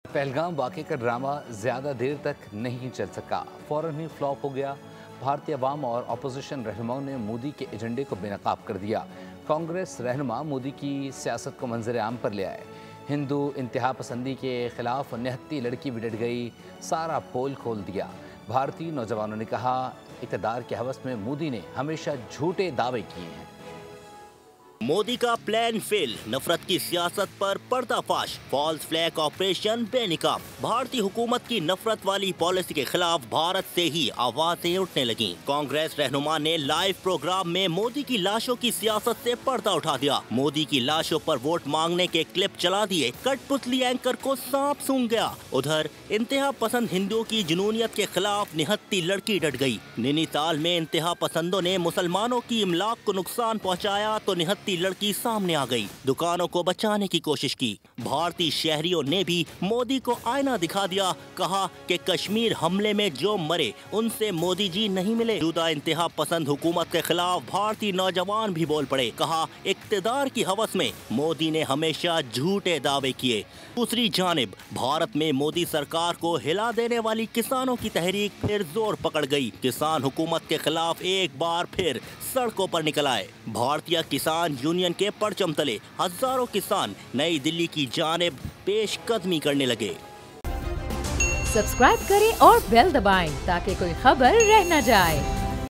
पहलगाम वाक़े का ड्रामा ज़्यादा देर तक नहीं चल सका, फ़ौरन ही फ्लॉप हो गया। भारतीय अवाम और अपोजिशन रहनुमाओं ने मोदी के एजेंडे को बेनकाब कर दिया। कांग्रेस रहनुमा मोदी की सियासत को मंजर आम पर ले आए। हिंदू इंतहा पसंदी के खिलाफ निहत्ती लड़की भी डट गई, सारा पोल खोल दिया। भारतीय नौजवानों ने कहा, इक़्तिदार के हवस में मोदी ने हमेशा झूठे दावे किए हैं। मोदी का प्लान फेल, नफरत की सियासत पर पर्दाफाश, फॉल्स फ्लैग ऑपरेशन बेनकाब। भारतीय हुकूमत की नफरत वाली पॉलिसी के खिलाफ भारत से ही आवाजें उठने लगी। कांग्रेस रहनुमा ने लाइव प्रोग्राम में मोदी की लाशों की सियासत से पर्दा उठा दिया। मोदी की लाशों पर वोट मांगने के क्लिप चला दिए, कठपुतली एंकर को सांप सूंघ गया। उधर इंतहा पसंद हिंदुओं की जुनूनियत के खिलाफ निहत्ती लड़की डट गई। नैनीताल में इंतहा पसंदों ने मुसलमानों की इमलाक को नुकसान पहुँचाया तो निहत्ती लड़की सामने आ गई, दुकानों को बचाने की कोशिश की। भारतीय शहरियों ने भी मोदी को आईना दिखा दिया, कहा कि कश्मीर हमले में जो मरे उनसे मोदी जी नहीं मिले। मौजूदा इंतहा पसंद हुकूमत के खिलाफ भारतीय नौजवान भी बोल पड़े, कहा इक़्तिदार की हवस में मोदी ने हमेशा झूठे दावे किए। दूसरी जानिब भारत में मोदी सरकार को हिला देने वाली किसानों की तहरीक फिर जोर पकड़ गई। किसान हुकूमत के खिलाफ एक बार फिर सड़कों पर निकल आए। भारतीय किसान यूनियन के परचम तले हजारों किसान नई दिल्ली की जानिब पेशकदमी करने लगे। सब्सक्राइब करें और बेल दबाएं ताकि कोई खबर रह न जाए।